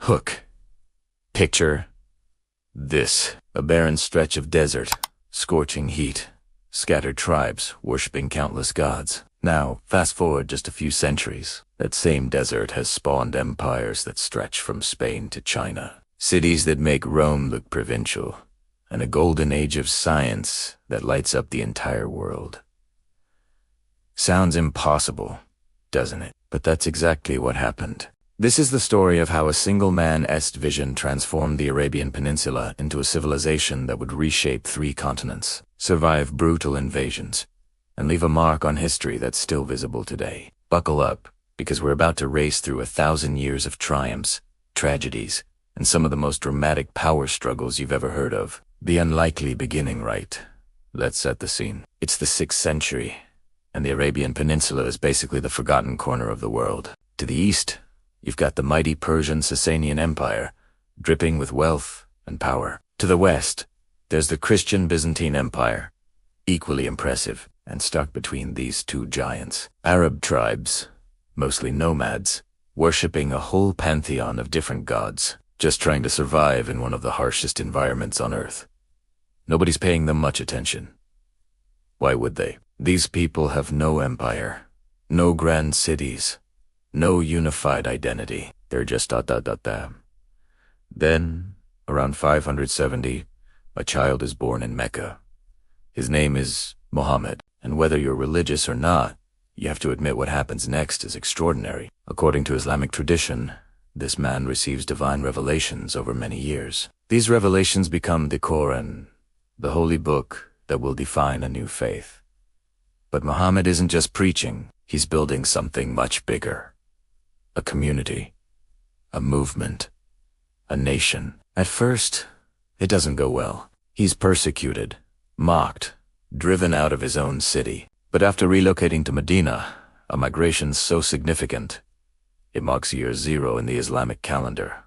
Hook. Picture this. A barren stretch of desert, scorching heat, scattered tribes worshipping countless gods. Now, fast forward just a few centuries. That same desert has spawned empires that stretch from Spain to China. Cities that make Rome look provincial, and a golden age of science that lights up the entire world. Sounds impossible, doesn't it? But that's exactly what happened. This is the story of how a single man's vision transformed the Arabian Peninsula into a civilization that would reshape 3 continents, survive brutal invasions, and leave a mark on history that's still visible today. Buckle up, because we're about to race through 1,000 years of triumphs, tragedies, and some of the most dramatic power struggles you've ever heard of. The unlikely beginning, right? Let's set the scene. It's the 6th century, and the Arabian Peninsula is basically the forgotten corner of the world. To the east, you've got the mighty Persian Sasanian Empire, dripping with wealth and power. To the west, there's the Christian Byzantine Empire, equally impressive, and stuck between these 2 giants. Arab tribes, mostly nomads, worshipping a whole pantheon of different gods, just trying to survive in one of the harshest environments on Earth. Nobody's paying them much attention. Why would they? These people have no empire, no grand cities, no unified identity. They're just Then, around 570, a child is born in Mecca. His name is Muhammad, and whether you're religious or not, you have to admit what happens next is extraordinary. According to Islamic tradition, this man receives divine revelations over many years. These revelations become the Quran, the holy book that will define a new faith. But Muhammad isn't just preaching, he's building something much bigger. A community, a movement, a nation. At first, it doesn't go well. He's persecuted, mocked, driven out of his own city. But after relocating to Medina, a migration so significant, it marks year 0 in the Islamic calendar.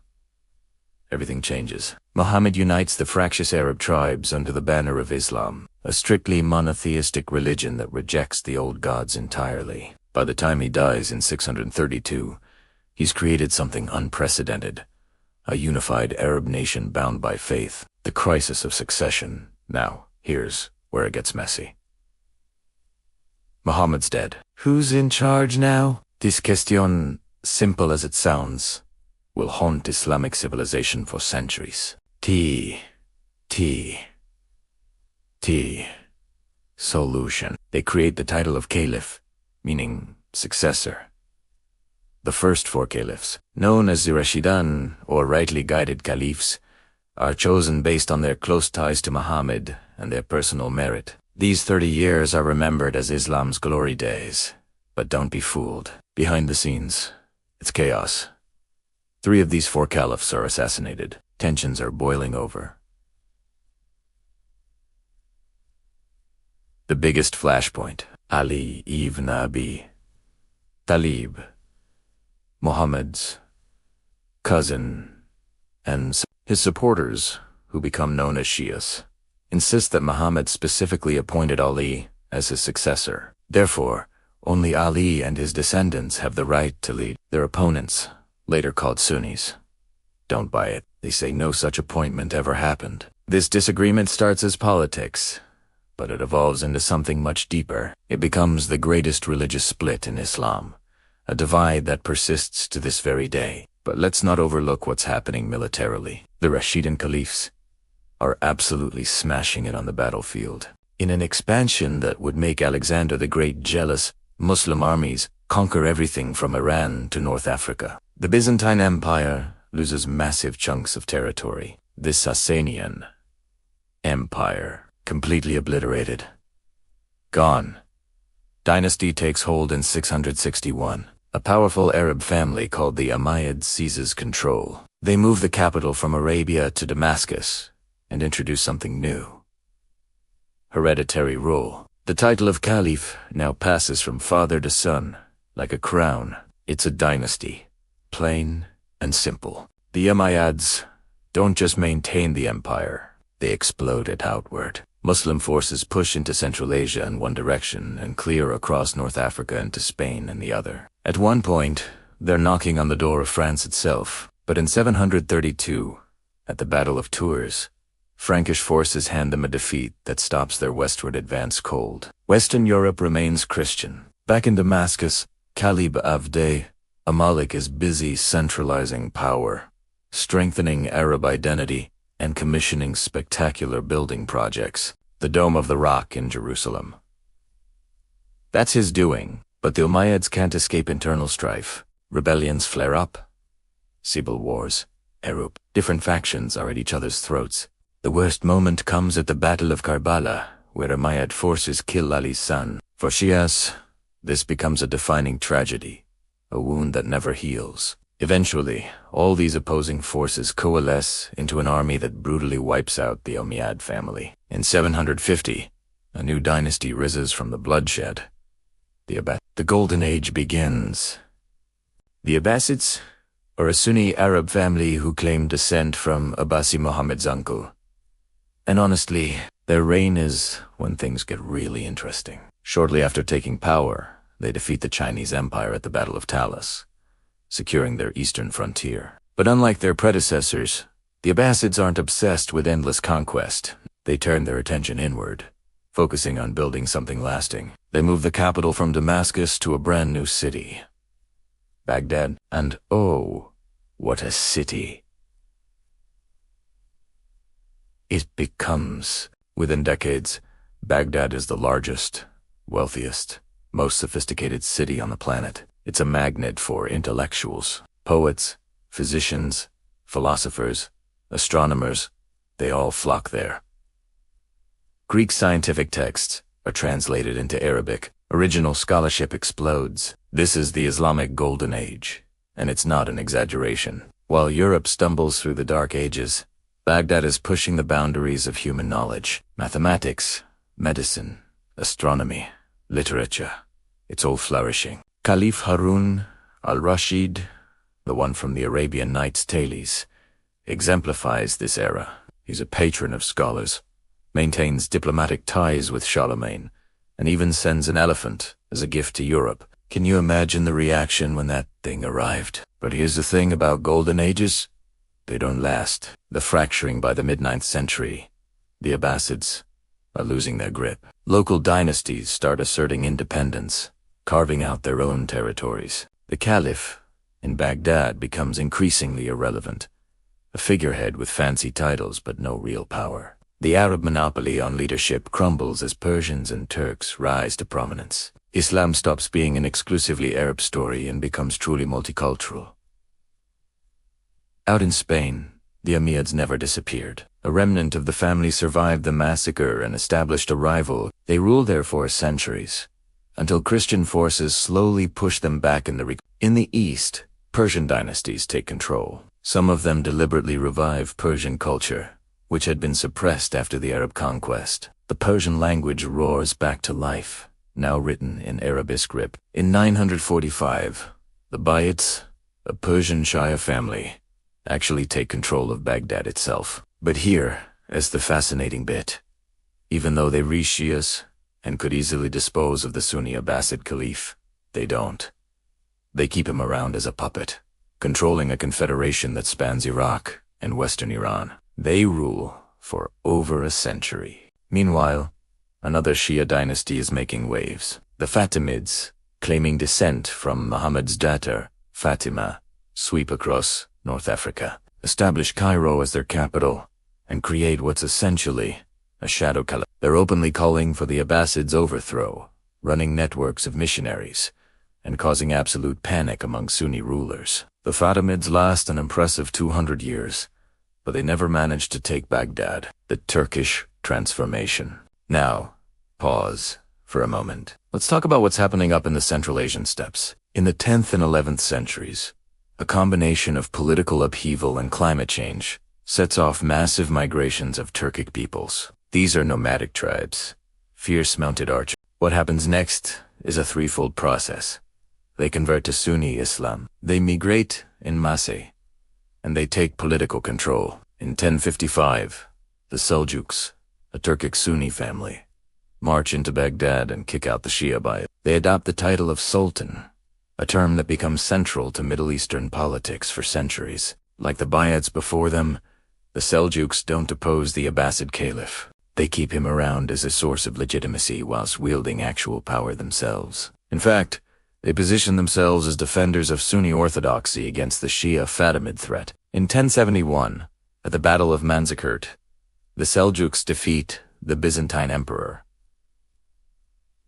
Everything changes. Muhammad unites the fractious Arab tribes under the banner of Islam, a strictly monotheistic religion that rejects the old gods entirely. By the time he dies in 632, he's created something unprecedented, a unified Arab nation bound by faith. The crisis of succession. Now, here's where it gets messy. Muhammad's dead. Who's in charge now? This question, simple as it sounds, will haunt Islamic civilization for centuries. Solution. They create the title of Caliph, meaning successor. The first 4 caliphs, known as the Rashidan, or rightly guided caliphs, are chosen based on their close ties to Muhammad and their personal merit. These 30 years are remembered as Islam's glory days. But don't be fooled. Behind the scenes, it's chaos. 3 of these 4 caliphs are assassinated. Tensions are boiling over. The biggest flashpoint, Ali ibn Abi Talib, Muhammad's cousin, and his supporters, who become known as Shias, insist that Muhammad specifically appointed Ali as his successor. Therefore, only Ali and his descendants have the right to lead. Their opponents, later called Sunnis, don't buy it. They say no such appointment ever happened. This disagreement starts as politics, but it evolves into something much deeper. It becomes the greatest religious split in Islam, a divide that persists to this very day. But let's not overlook what's happening militarily. The Rashidun Caliphs are absolutely smashing it on the battlefield. In an expansion that would make Alexander the Great jealous, Muslim armies conquer everything from Iran to North Africa. The Byzantine Empire loses massive chunks of territory. The Sasanian Empire, completely obliterated. Gone. Dynasty takes hold in 661. A powerful Arab family called the Umayyad seizes control. They move the capital from Arabia to Damascus and introduce something new. Hereditary rule. The title of Caliph now passes from father to son, like a crown. It's a dynasty, plain and simple. The Umayyads don't just maintain the empire, they explode it outward. Muslim forces push into Central Asia in one direction and clear across North Africa into Spain in the other. At one point, they're knocking on the door of France itself. But in 732, at the Battle of Tours, Frankish forces hand them a defeat that stops their westward advance cold. Western Europe remains Christian. Back in Damascus, Caliph Abd al-Malik is busy centralizing power, strengthening Arab identity, and commissioning spectacular building projects. The Dome of the Rock in Jerusalem. That's his doing, but the Umayyads can't escape internal strife. Rebellions flare up. Civil wars erupt. Different factions are at each other's throats. The worst moment comes at the Battle of Karbala, where Umayyad forces kill Ali's son. For Shias, this becomes a defining tragedy, a wound that never heals. Eventually, all these opposing forces coalesce into an army that brutally wipes out the Umayyad family. In 750, a new dynasty rises from the bloodshed. The Golden Age begins. The Abbasids are a Sunni Arab family who claim descent from Abbasid Muhammad's uncle. And honestly, their reign is when things get really interesting. Shortly after taking power, they defeat the Chinese Empire at the Battle of Talas, securing their eastern frontier. But unlike their predecessors, the Abbasids aren't obsessed with endless conquest. They turn their attention inward, focusing on building something lasting. They move the capital from Damascus to a brand new city, Baghdad. And oh, what a city it becomes. Within decades, Baghdad is the largest, wealthiest, most sophisticated city on the planet. It's a magnet for intellectuals, poets, physicians, philosophers, astronomers. They all flock there. Greek scientific texts are translated into Arabic. Original scholarship explodes. This is the Islamic Golden Age, and it's not an exaggeration. While Europe stumbles through the Dark Ages, Baghdad is pushing the boundaries of human knowledge. Mathematics, medicine, astronomy, literature. It's all flourishing. Caliph Harun al-Rashid, the one from the Arabian Nights tales, exemplifies this era. He's a patron of scholars, maintains diplomatic ties with Charlemagne, and even sends an elephant as a gift to Europe. Can you imagine the reaction when that thing arrived? But here's the thing about Golden Ages. They don't last. The fracturing by the mid-9th century. The Abbasids are losing their grip. Local dynasties start asserting independence, carving out their own territories. The Caliph in Baghdad becomes increasingly irrelevant, a figurehead with fancy titles but no real power. The Arab monopoly on leadership crumbles as Persians and Turks rise to prominence. Islam stops being an exclusively Arab story and becomes truly multicultural. Out in Spain, the Umayyads never disappeared. A remnant of the family survived the massacre and established a rival. They ruled there for centuries, until Christian forces slowly pushed them back in the east. Persian dynasties take control. Some of them deliberately revive Persian culture, which had been suppressed after the Arab conquest. The Persian language roars back to life, now written in Arabic script. In 945, the Buyids, a Persian Shia family, actually take control of Baghdad itself. But here is the fascinating bit. Even though they reach Shias and could easily dispose of the Sunni Abbasid Caliph, they don't. They keep him around as a puppet, controlling a confederation that spans Iraq and western Iran. They rule for over a century. Meanwhile, another Shia dynasty is making waves. The Fatimids, claiming descent from Muhammad's daughter, Fatima, sweep across North Africa, establish Cairo as their capital, and create what's essentially a shadow caliphate. They're openly calling for the Abbasids' overthrow, running networks of missionaries, and causing absolute panic among Sunni rulers. The Fatimids last an impressive 200 years, but they never managed to take Baghdad. The Turkish transformation. Now, pause for a moment. Let's talk about what's happening up in the Central Asian steppes. In the 10th and 11th centuries, a combination of political upheaval and climate change sets off massive migrations of Turkic peoples. These are nomadic tribes, fierce mounted archers. What happens next is a threefold process. They convert to Sunni Islam. They migrate in masse, and they take political control. In 1055, the Seljuks, a Turkic Sunni family, march into Baghdad and kick out the Shia Buyids. They adopt the title of Sultan, a term that becomes central to Middle Eastern politics for centuries. Like the Bumayyads before them, the Seljuks don't oppose the Abbasid Caliph. They keep him around as a source of legitimacy whilst wielding actual power themselves. In fact, they position themselves as defenders of Sunni orthodoxy against the Shia Fatimid threat. In 1071, at the Battle of Manzikert, the Seljuks defeat the Byzantine emperor.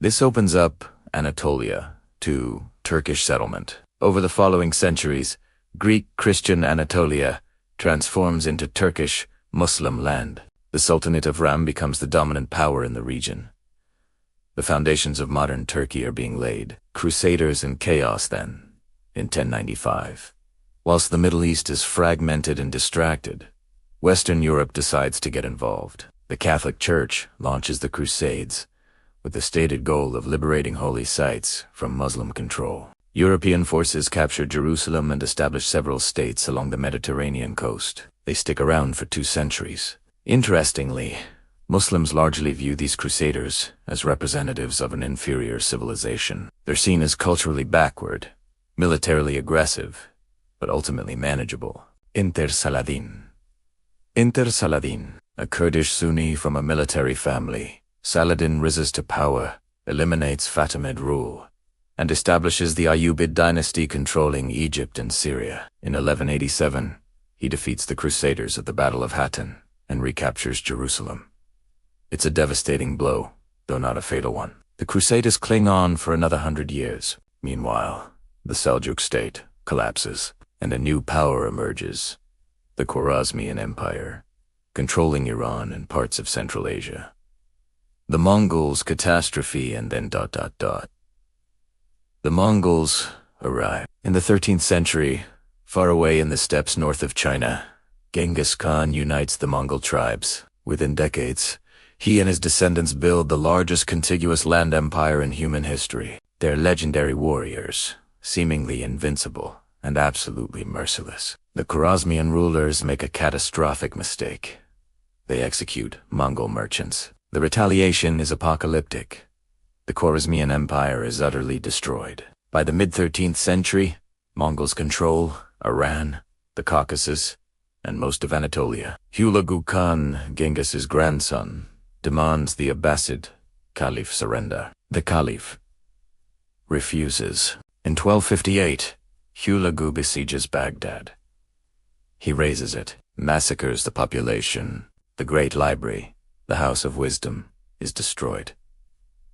This opens up Anatolia to Turkish settlement. Over the following centuries, Greek-Christian Anatolia transforms into Turkish Muslim land. The Sultanate of Ram becomes the dominant power in the region. The foundations of modern Turkey are being laid. Crusaders and chaos then, in 1095. Whilst the Middle East is fragmented and distracted, Western Europe decides to get involved. The Catholic Church launches the Crusades, with the stated goal of liberating holy sites from Muslim control. European forces capture Jerusalem and establish several states along the Mediterranean coast. They stick around for 2 centuries. Interestingly, Muslims largely view these crusaders as representatives of an inferior civilization. They're seen as culturally backward, militarily aggressive, but ultimately manageable. Saladin, a Kurdish Sunni from a military family, Saladin rises to power, eliminates Fatimid rule, and establishes the Ayyubid dynasty controlling Egypt and Syria. In 1187, he defeats the Crusaders at the Battle of Hattin and recaptures Jerusalem. It's a devastating blow, though not a fatal one. The Crusaders cling on for another 100 years. Meanwhile, the Seljuk state collapses, and a new power emerges, the Khwarezmian Empire, controlling Iran and parts of Central Asia. The Mongols' catastrophe and then ... The Mongols arrive. In the 13th century, far away in the steppes north of China, Genghis Khan unites the Mongol tribes. Within decades, he and his descendants build the largest contiguous land empire in human history. They're legendary warriors, seemingly invincible and absolutely merciless. The Khwarezmian rulers make a catastrophic mistake. They execute Mongol merchants. The retaliation is apocalyptic. The Khwarezmian Empire is utterly destroyed. By the mid-13th century, Mongols control Iran, the Caucasus, and most of Anatolia. Hulagu Khan, Genghis's grandson, demands the Abbasid Caliph surrender. The Caliph refuses. In 1258, Hulagu besieges Baghdad. He razes it, massacres the population. The Great Library, the House of Wisdom, is destroyed.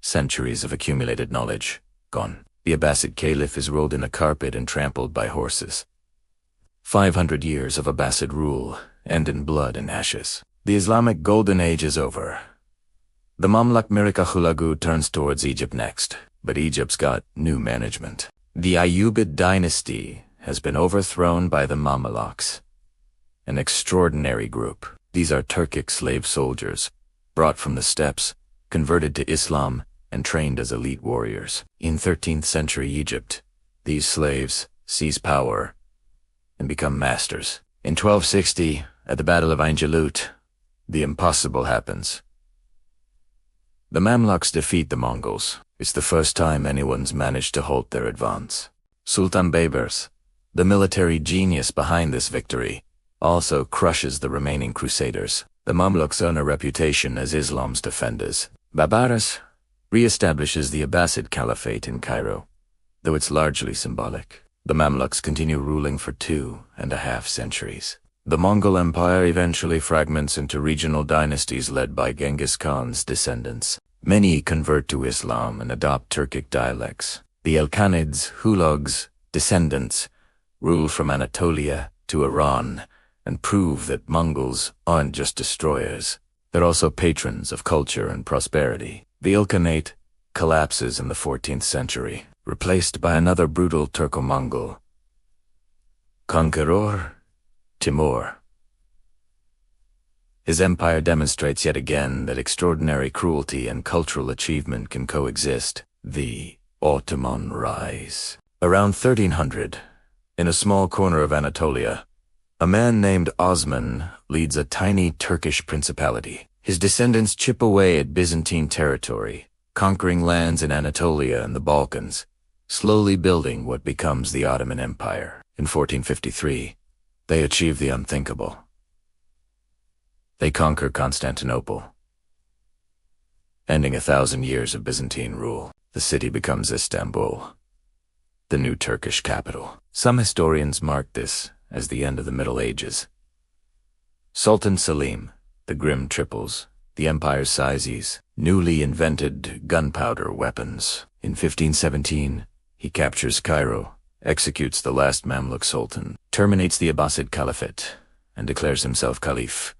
Centuries of accumulated knowledge, gone. The Abbasid Caliph is rolled in a carpet and trampled by horses. 500 years of Abbasid rule end in blood and ashes. The Islamic Golden Age is over. The Mamluk Mirika Hulagu turns towards Egypt next, but Egypt's got new management. The Ayyubid dynasty has been overthrown by the Mamluks, an extraordinary group. These are Turkic slave soldiers, brought from the steppes, converted to Islam, and trained as elite warriors. In 13th century Egypt, these slaves seize power and become masters. In 1260, at the Battle of Ain Jalut, the impossible happens. The Mamluks defeat the Mongols. It's the first time anyone's managed to halt their advance. Sultan Baybars, the military genius behind this victory, also crushes the remaining crusaders. The Mamluks earn a reputation as Islam's defenders. Babaras re-establishes the Abbasid Caliphate in Cairo, though it's largely symbolic. The Mamluks continue ruling for 2.5 centuries. The Mongol Empire eventually fragments into regional dynasties led by Genghis Khan's descendants. Many convert to Islam and adopt Turkic dialects. The Elkhanids, Hulags, descendants, rule from Anatolia to Iran and prove that Mongols aren't just destroyers. They're also patrons of culture and prosperity. The Ilkhanate collapses in the 14th century, replaced by another brutal Turco-Mongol conqueror, Timur. His empire demonstrates yet again that extraordinary cruelty and cultural achievement can coexist. The Ottoman rise. Around 1300, in a small corner of Anatolia, a man named Osman leads a tiny Turkish principality. His descendants chip away at Byzantine territory, conquering lands in Anatolia and the Balkans, slowly building what becomes the Ottoman Empire. In 1453, They achieve the unthinkable. They conquer Constantinople, ending 1,000 years of Byzantine rule. The city becomes Istanbul, the new Turkish capital. Some historians mark this as the end of the Middle Ages. Sultan Selim, the Grim Triples, the empire's sizes, newly invented gunpowder weapons. In 1517, he captures Cairo, executes the last Mamluk sultan, terminates the Abbasid Caliphate, and declares himself Caliph,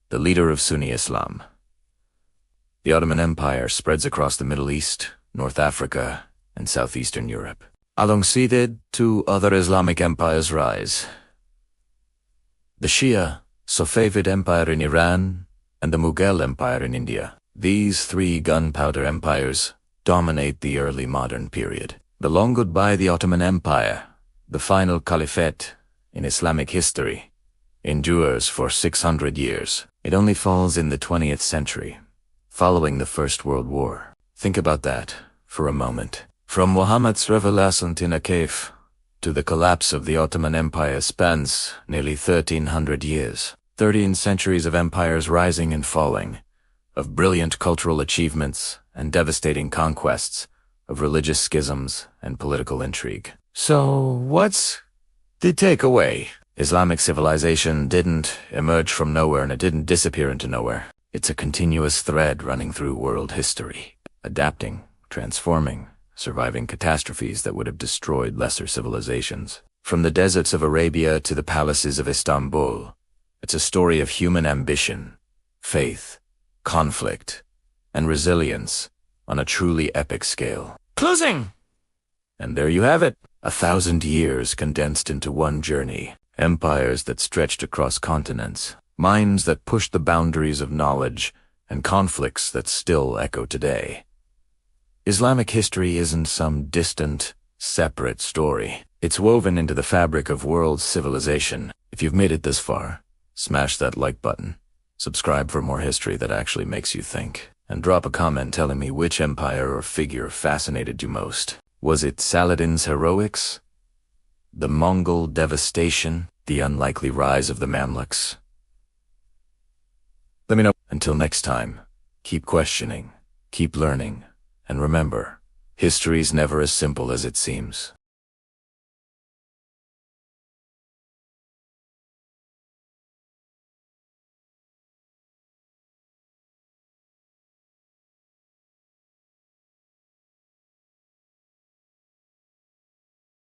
the leader of Sunni Islam. The Ottoman Empire spreads across the Middle East, North Africa, and southeastern Europe. Alongside it, two other Islamic empires rise: the Shia, Safavid Empire in Iran, and the Mughal Empire in India. These three gunpowder empires dominate the early modern period. The long goodbye the Ottoman Empire, the final caliphate in Islamic history, endures for 600 years. It only falls in the 20th century, following the First World War. Think about that for a moment. From Muhammad's revelation in a cave to the collapse of the Ottoman Empire spans nearly 1,300 years. 13 centuries of empires rising and falling, of brilliant cultural achievements and devastating conquests, of religious schisms and political intrigue. So, what's the takeaway? Islamic civilization didn't emerge from nowhere, and it didn't disappear into nowhere. It's a continuous thread running through world history, adapting, transforming, surviving catastrophes that would have destroyed lesser civilizations. From the deserts of Arabia to the palaces of Istanbul, it's a story of human ambition, faith, conflict, and resilience on a truly epic scale. Closing! And there you have it, 1,000 years condensed into one journey. Empires that stretched across continents, minds that pushed the boundaries of knowledge, and conflicts that still echo today. Islamic history isn't some distant, separate story. It's woven into the fabric of world civilization. If you've made it this far, smash that like button, subscribe for more history that actually makes you think, and drop a comment telling me which empire or figure fascinated you most. Was it Saladin's heroics? The Mongol devastation? The unlikely rise of the Mamluks? Let me know. Until next time, keep questioning, keep learning, and remember, history's never as simple as it seems.